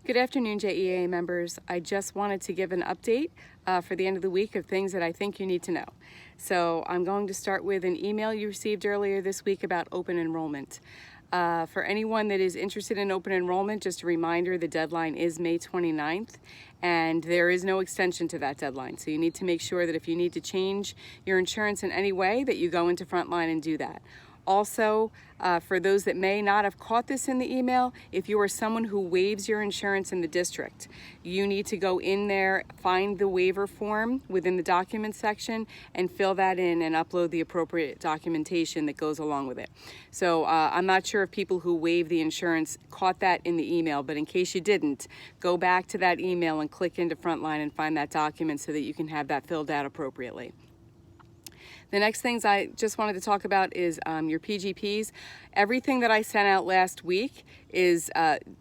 Good afternoon, JEA members. I just wanted to give an update for the end of the week of things that I think you need to know. So I'm going to start with an email you received earlier this week about open enrollment. For anyone that is interested in open enrollment, just a reminder, the deadline is May 29th, and there is no extension to that deadline. So you need to make sure that if you need to change your insurance in any way, that you go into Frontline and do that. Also, for those that may not have caught this in the email, if you are someone who waives your insurance in the district, you need to go in there, find the waiver form within the document section, and fill that in and upload the appropriate documentation that goes along with it. So I'm not sure if people who waive the insurance caught that in the email, but in case you didn't, go back to that email and click into Frontline and find that document so that you can have that filled out appropriately. The next things I just wanted to talk about is your PGPs. Everything that I sent out last week is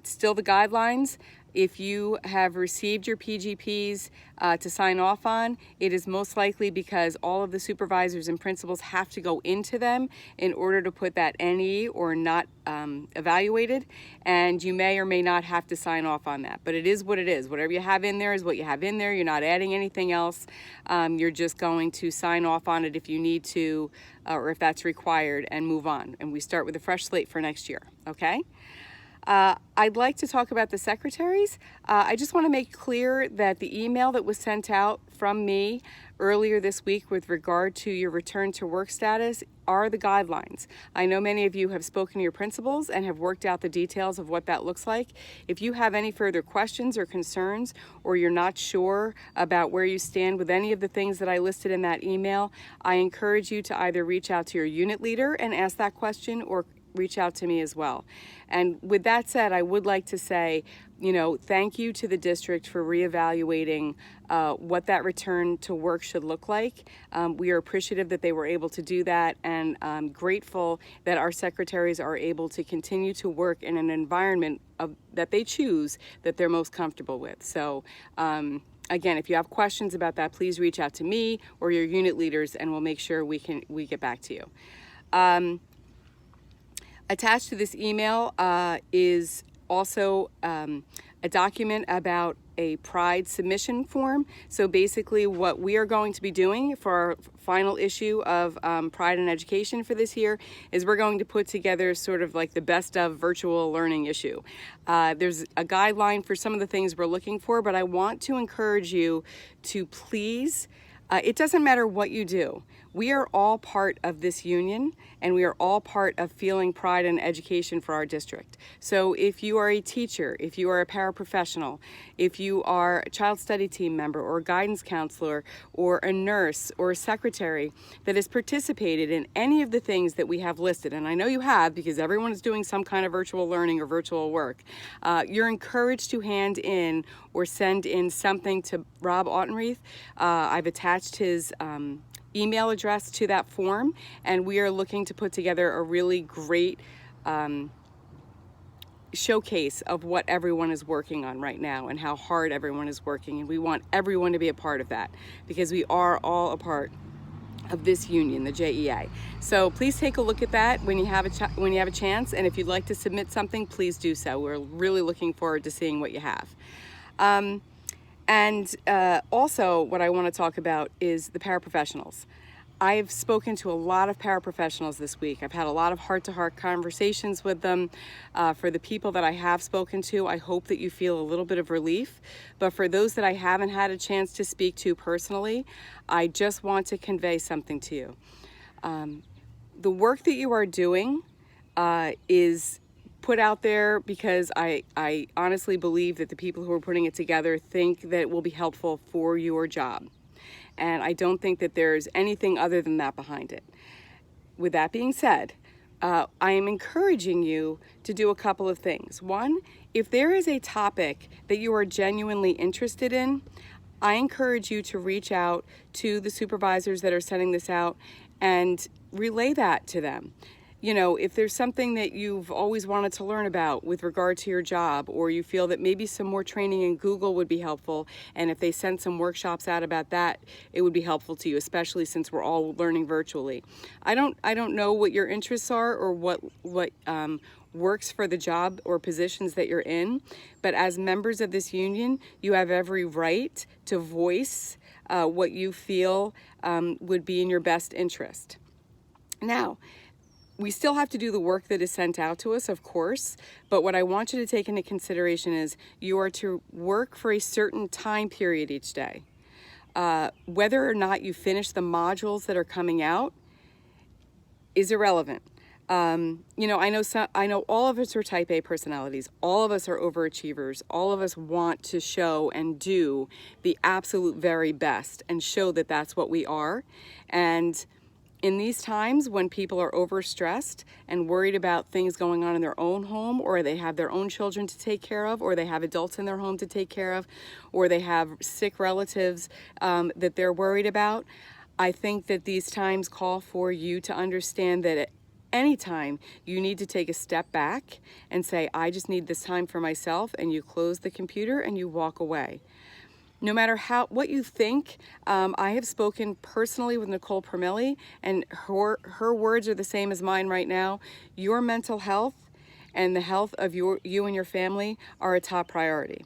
still the guidelines. If you have received your PGPs to sign off on, it is most likely because all of the supervisors and principals have to go into them in order to put that NE or not evaluated, and you may or may not have to sign off on that. But it is what it is. Whatever you have in there is what you have in there. You're not adding anything else. You're just going to sign off on it if you need to or if that's required and move on. And we start with a fresh slate for next year, okay? I'd like to talk about the secretaries. I just want to make clear that the email that was sent out from me earlier this week with regard to your return to work status are the guidelines. I know many of you have spoken to your principals and have worked out the details of what that looks like. If you have any further questions or concerns, or you're not sure about where you stand with any of the things that I listed in that email, I encourage you to either reach out to your unit leader and ask that question, or reach out to me as well. And with that said, I would like to say, thank you to the district for reevaluating what that return to work should look like. We are appreciative that they were able to do that, and grateful that our secretaries are able to continue to work in an environment that they choose, that they're most comfortable with. So again, if you have questions about that, please reach out to me or your unit leaders, and we'll make sure we get back to you. Attached to this email is also a document about a Pride submission form. So basically what we are going to be doing for our final issue of Pride in Education for this year is we're going to put together sort of like the best of virtual learning issue. There's a guideline for some of the things we're looking for, but I want to encourage you to please, it doesn't matter what you do. We are all part of this union, and we are all part of feeling pride in education for our district. So if you are a teacher, if you are a paraprofessional, if you are a child study team member or a guidance counselor or a nurse or a secretary that has participated in any of the things that we have listed, and I know you have because everyone is doing some kind of virtual learning or virtual work, you're encouraged to hand in or send in something to Rob Autenreith. I've attached his email address to that form, and we are looking to put together a really great showcase of what everyone is working on right now and how hard everyone is working, and we want everyone to be a part of that because we are all a part of this union, the JEA. So please take a look at that when you have a chance, and if you'd like to submit something, please do so. We're really looking forward to seeing what you have. And also what I want to talk about is the paraprofessionals. I've spoken to a lot of paraprofessionals this week. I've had a lot of heart-to-heart conversations with them. For the people that I have spoken to, I hope that you feel a little bit of relief. But for those that I haven't had a chance to speak to personally, I just want to convey something to you. The work that you are doing is put out there because I honestly believe that the people who are putting it together think that it will be helpful for your job. And I don't think that there's anything other than that behind it. With that being said, I am encouraging you to do a couple of things. One, if there is a topic that you are genuinely interested in, I encourage you to reach out to the supervisors that are sending this out and relay that to them. If there's something that you've always wanted to learn about with regard to your job, or you feel that maybe some more training in Google would be helpful, and if they send some workshops out about that, it would be helpful to you, especially since we're all learning virtually. I don't know what your interests are or what works for the job or positions that you're in. But as members of this union, you have every right to voice what you feel would be in your best interest. Now, we still have to do the work that is sent out to us, of course, but what I want you to take into consideration is you are to work for a certain time period each day. Whether or not you finish the modules that are coming out is irrelevant. You know, I know all of us are type A personalities. All of us are overachievers. All of us want to show and do the absolute very best and show that that's what we are. And in these times when people are overstressed and worried about things going on in their own home, or they have their own children to take care of, or they have adults in their home to take care of, or they have sick relatives that they're worried about, I think that these times call for you to understand that at any time you need to take a step back and say, I just need this time for myself, and you close the computer and you walk away. No matter what you think, I have spoken personally with Nicole Permilli, and her words are the same as mine right now. Your mental health and the health of you and your family are a top priority.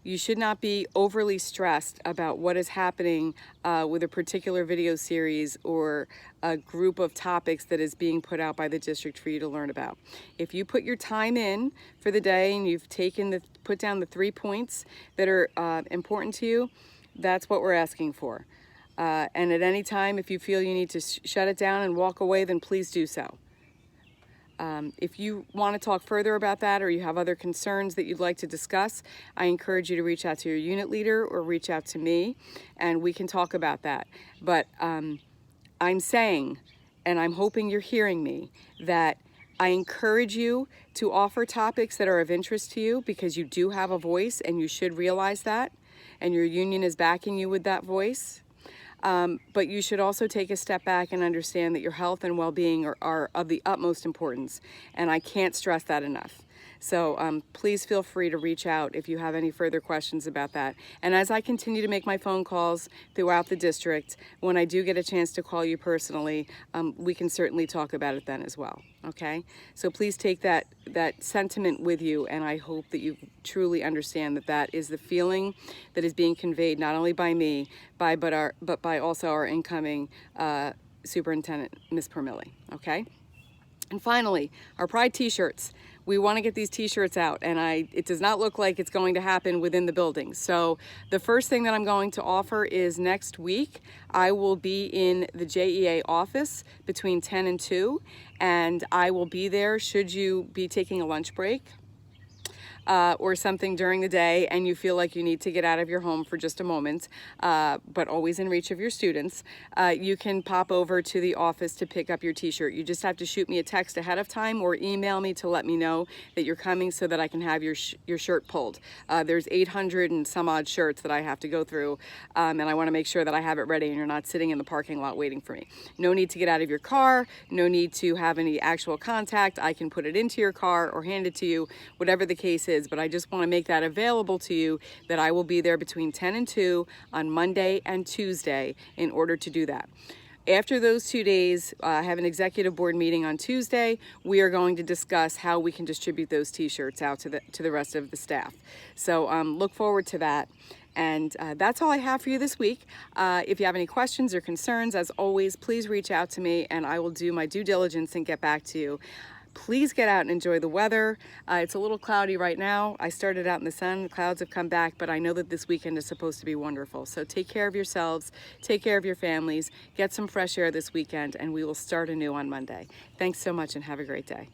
You should not be overly stressed about what is happening with a particular video series or a group of topics that is being put out by the district for you to learn about. If you put your time in for the day and you've put down the 3 points that are important to you, that's what we're asking for. And at any time, if you feel you need to shut it down and walk away, then please do so. If you want to talk further about that, or you have other concerns that you'd like to discuss, I encourage you to reach out to your unit leader or reach out to me, and we can talk about that. But I'm saying, and I'm hoping you're hearing me, that I encourage you to offer topics that are of interest to you, because you do have a voice and you should realize that, and your union is backing you with that voice. But you should also take a step back and understand that your health and well-being are of the utmost importance, and I can't stress that enough. So please feel free to reach out if you have any further questions about that. And as I continue to make my phone calls throughout the district, when I do get a chance to call you personally, we can certainly talk about it then as well, okay? So please take that sentiment with you, and I hope that you truly understand that that is the feeling that is being conveyed not only by me, but by also our incoming Superintendent, Ms. Permilli, okay? And finally, our Pride t-shirts. We want to get these t-shirts out, and it does not look like it's going to happen within the building. So the first thing that I'm going to offer is next week, I will be in the JEA office between 10 and 2, and I will be there should you be taking a lunch break or something during the day and you feel like you need to get out of your home for just a moment, but always in reach of your students, you can pop over to the office to pick up your t-shirt. You just have to shoot me a text ahead of time or email me to let me know that you're coming so that I can have your shirt pulled. There's 800 and some odd shirts that I have to go through, and I want to make sure that I have it ready and you're not sitting in the parking lot waiting for me. No need to get out of your car, no need to have any actual contact. I can put it into your car or hand it to you, whatever the case is, but I just want to make that available to you, that I will be there between 10 and 2 on Monday and Tuesday in order to do that. After those 2 days, I have an executive board meeting on Tuesday. We are going to discuss how we can distribute those t-shirts out to the rest of the staff. So look forward to that. And that's all I have for you this week. If you have any questions or concerns, as always, please reach out to me and I will do my due diligence and get back to you. Please get out and enjoy the weather. It's a little cloudy right now. I started out in the sun, the clouds have come back, but I know that this weekend is supposed to be wonderful. So take care of yourselves, take care of your families, get some fresh air this weekend, and we will start anew on Monday. Thanks so much and have a great day.